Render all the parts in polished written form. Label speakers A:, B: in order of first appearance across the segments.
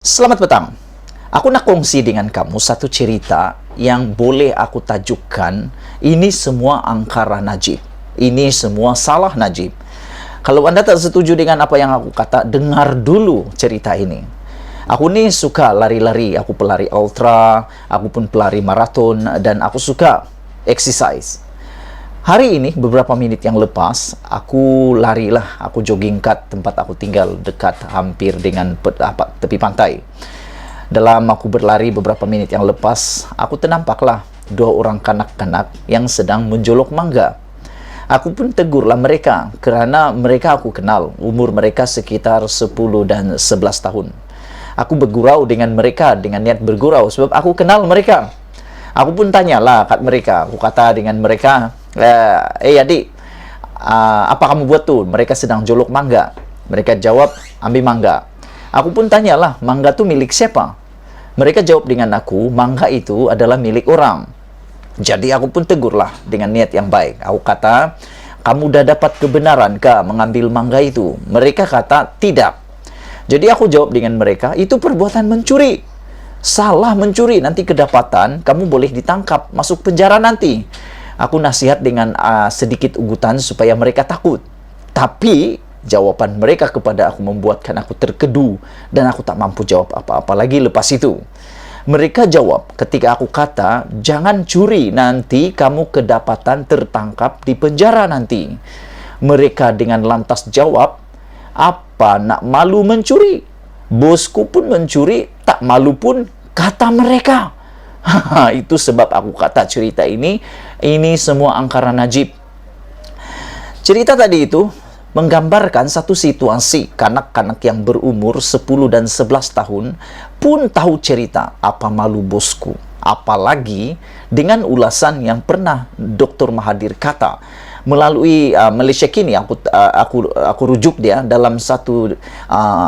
A: Selamat petang. Aku nak kongsi dengan kamu satu cerita yang boleh aku tajukkan, ini semua angkara Najib. Ini semua salah Najib. Kalau Anda tak setuju dengan apa yang aku kata, dengar dulu cerita ini. Aku ni suka lari-lari, aku pelari ultra, aku pun pelari maraton, dan aku suka exercise. Hari ini, beberapa menit yang lepas, aku larilah, aku jogging kat tempat aku tinggal dekat hampir dengan tepi pantai. Dalam aku berlari beberapa menit yang lepas, aku ternampaklah dua orang kanak-kanak yang sedang menjolok mangga. Aku pun tegurlah mereka kerana mereka aku kenal, umur mereka sekitar 10 dan 11 tahun. Aku bergurau dengan mereka dengan niat bergurau sebab aku kenal mereka. Aku pun tanyalah kat mereka, aku kata dengan mereka, adik, apa kamu buat tu? Mereka sedang jolok mangga. Mereka jawab, ambil mangga. Aku pun tanyalah, mangga tu milik siapa? Mereka jawab dengan aku, mangga itu adalah milik orang. Jadi aku pun tegurlah dengan niat yang baik. Aku kata, kamu dah dapat kebenaran kah mengambil mangga itu? Mereka kata, tidak. Jadi aku jawab dengan mereka, itu perbuatan mencuri. Salah mencuri, nanti kedapatan, kamu boleh ditangkap, masuk penjara nanti. Aku nasihat dengan sedikit ugutan supaya mereka takut. Tapi jawapan mereka kepada aku membuatkan aku terkedu dan aku tak mampu jawab apa-apa lagi lepas itu. Mereka jawab ketika aku kata, jangan curi, nanti kamu kedapatan tertangkap di penjara nanti. Mereka dengan lantas jawab, apa nak malu mencuri? Bosku pun mencuri, tak malu pun, kata mereka. Itu sebab aku kata cerita ini semua angkara Najib. Cerita tadi itu menggambarkan satu situasi kanak-kanak yang berumur 10 dan 11 tahun pun tahu cerita apa malu bosku. Apalagi dengan ulasan yang pernah Dr. Mahathir kata melalui Malaysia Kini. Aku rujuk dia dalam satu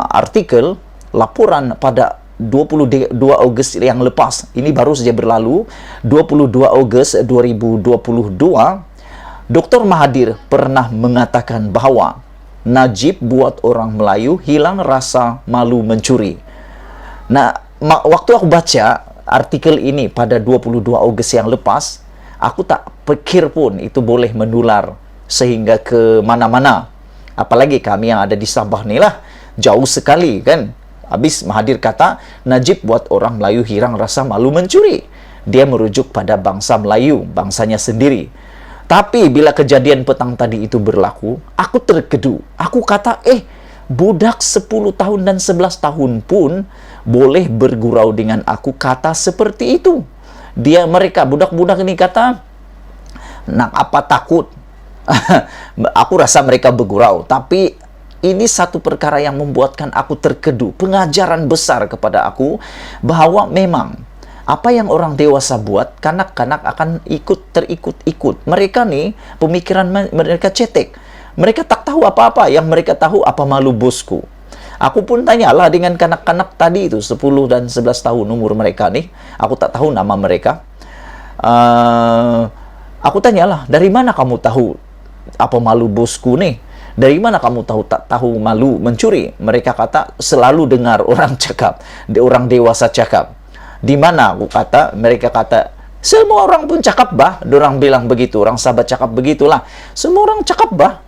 A: artikel laporan pada 22 Ogos yang lepas. Ini baru saja berlalu, 22 Ogos 2022. Dr. Mahathir pernah mengatakan bahawa Najib buat orang Melayu hilang rasa malu mencuri. Nah, waktu aku baca artikel ini pada 22 Ogos yang lepas, aku tak fikir pun itu boleh menular sehingga ke mana-mana. Apalagi kami yang ada di Sabah ni lah, jauh sekali kan. Habis Mahathir kata, Najib buat orang Melayu hilang rasa malu mencuri. Dia merujuk pada bangsa Melayu, bangsanya sendiri. Tapi bila kejadian petang tadi itu berlaku, aku terkedu. Aku kata, budak 10 tahun dan 11 tahun pun boleh bergurau dengan aku kata seperti itu. Mereka, budak-budak ini kata, nak apa takut? Aku rasa mereka bergurau, tapi ini satu perkara yang membuatkan aku terkedu, pengajaran besar kepada aku bahawa memang apa yang orang dewasa buat, kanak-kanak akan terikut-ikut. Mereka ni, pemikiran mereka cetek. Mereka tak tahu apa-apa, yang mereka tahu apa malu bosku. Aku pun tanyalah dengan kanak-kanak tadi itu, 10 dan 11 tahun umur mereka ni. Aku tak tahu nama mereka. Aku tanyalah, dari mana kamu tahu apa malu bosku ni? Dari mana kamu tak tahu malu mencuri? Mereka kata, selalu dengar orang cakap, orang dewasa cakap. Di mana? Aku kata, mereka kata, semua orang pun cakap bah. Dorang bilang begitu, orang sahabat cakap begitulah. Semua orang cakap bah,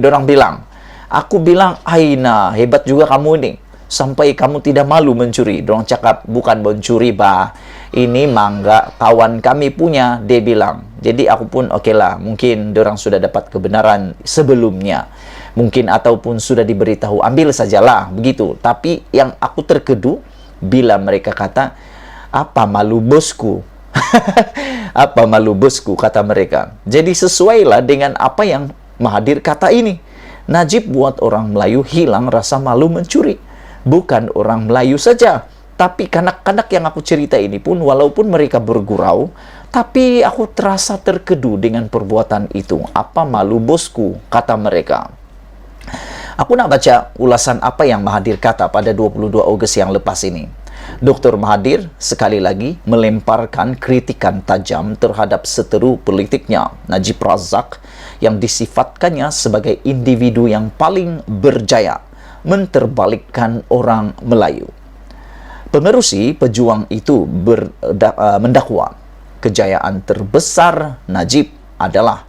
A: dorang bilang. Aku bilang, Aina, hebat juga kamu ini. Sampai kamu tidak malu mencuri. Dorang cakap, bukan mencuri bah. Ini mangga kawan kami punya, dia bilang. Jadi aku pun okeylah, mungkin dorang sudah dapat kebenaran sebelumnya. Mungkin ataupun sudah diberitahu, ambil sajalah begitu. Tapi yang aku terkedu bila mereka kata, apa malu bosku? Apa malu bosku, kata mereka. Jadi sesuailah dengan apa yang Mahathir kata ini. Najib buat orang Melayu hilang rasa malu mencuri. Bukan orang Melayu saja, tapi kanak-kanak yang aku cerita ini pun, walaupun mereka bergurau, tapi aku terasa terkedu dengan perbuatan itu. Apa malu bosku, kata mereka. Aku nak baca ulasan apa yang Mahathir kata pada 22 Ogos yang lepas ini. Dr. Mahathir sekali lagi melemparkan kritikan tajam terhadap seteru politiknya, Najib Razak, yang disifatkannya sebagai individu yang paling berjaya menterbalikkan orang Melayu. Pengerusi pejuang itu mendakwa kejayaan terbesar Najib adalah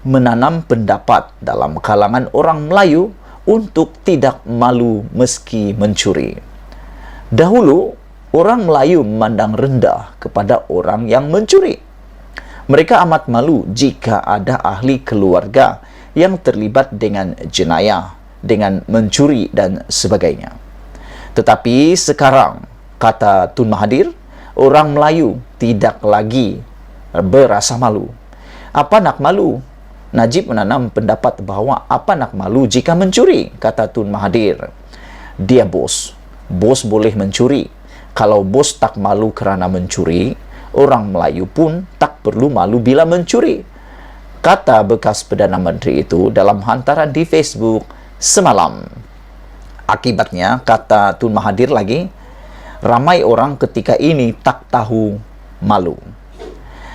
A: menanam pendapat dalam kalangan orang Melayu untuk tidak malu meski mencuri. Dahulu, orang Melayu memandang rendah kepada orang yang mencuri. Mereka amat malu jika ada ahli keluarga yang terlibat dengan jenayah, dengan mencuri dan sebagainya. Tetapi sekarang, kata Tun Mahathir, orang Melayu tidak lagi berasa malu. Apa nak malu? Najib menanam pendapat bahawa apa nak malu jika mencuri, kata Tun Mahathir. Dia bos. Bos boleh mencuri. Kalau bos tak malu kerana mencuri, orang Melayu pun tak perlu malu bila mencuri, kata bekas Perdana Menteri itu dalam hantaran di Facebook semalam. Akibatnya, kata Tun Mahathir lagi, ramai orang ketika ini tak tahu malu.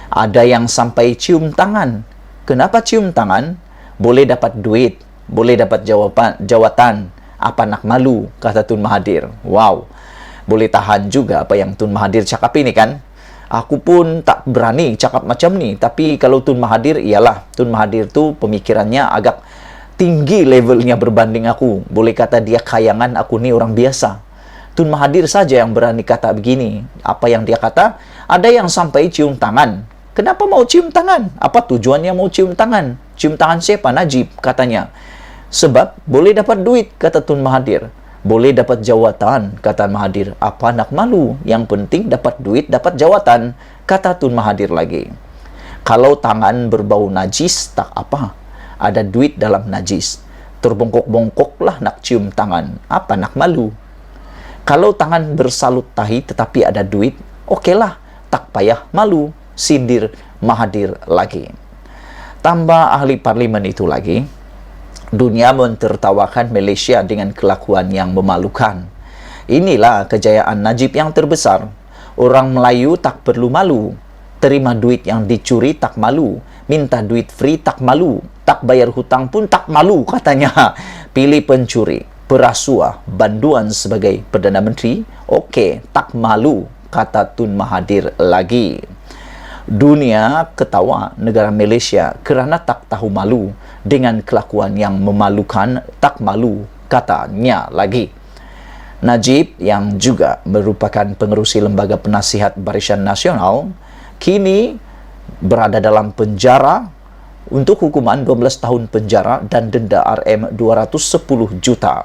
A: Ada yang sampai cium tangan. Kenapa cium tangan? Boleh dapat duit, boleh dapat jawatan. Apa nak malu, kata Tun Mahathir. Wow, boleh tahan juga apa yang Tun Mahathir cakap ini kan. Aku pun tak berani cakap macam ni. Tapi kalau Tun Mahathir, iyalah, Tun Mahathir tu pemikirannya agak tinggi levelnya berbanding aku. Boleh kata dia kayangan, aku ni orang biasa. Tun Mahathir saja yang berani kata begini. Apa yang dia kata? Ada yang sampai cium tangan. Kenapa mau cium tangan? Apa tujuannya mau cium tangan? Cium tangan siapa? Najib, katanya. Sebab boleh dapat duit, kata Tun Mahathir. Boleh dapat jawatan, kata Mahathir. Apa nak malu? Yang penting dapat duit, dapat jawatan, kata Tun Mahathir lagi. Kalau tangan berbau najis, tak apa. Ada duit dalam najis. Terbongkok-bongkoklah nak cium tangan. Apa nak malu? Kalau tangan bersalut tahi tetapi ada duit, okeylah, tak payah malu, sindir Mahathir lagi. Tambah ahli parlimen itu lagi, dunia mentertawakan Malaysia dengan kelakuan yang memalukan. Inilah kejayaan Najib yang terbesar. Orang Melayu tak perlu malu. Terima duit yang dicuri tak malu. Minta duit free tak malu. Tak bayar hutang pun tak malu, katanya. Pilih pencuri, perasuah, banduan sebagai Perdana Menteri, okey, tak malu, kata Tun Mahathir lagi. Dunia ketawa negara Malaysia kerana tak tahu malu dengan kelakuan yang memalukan, tak malu, katanya lagi. Najib yang juga merupakan pengerusi Lembaga Penasihat Barisan Nasional kini berada dalam penjara untuk hukuman 12 tahun penjara dan denda RM210 juta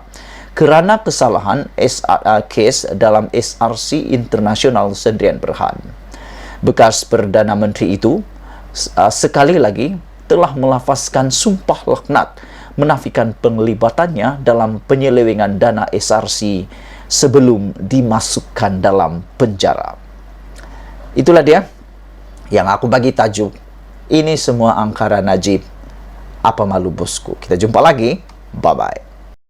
A: kerana kesalahan kes dalam SRC Internasional Sdn Bhd. Bekas Perdana Menteri itu sekali lagi telah melafazkan sumpah laknat menafikan penglibatannya dalam penyelewengan dana SRC sebelum dimasukkan dalam penjara. Itulah dia yang aku bagi tajuk. Ini semua angkara Najib. Apa malu bosku? Kita jumpa lagi. Bye-bye.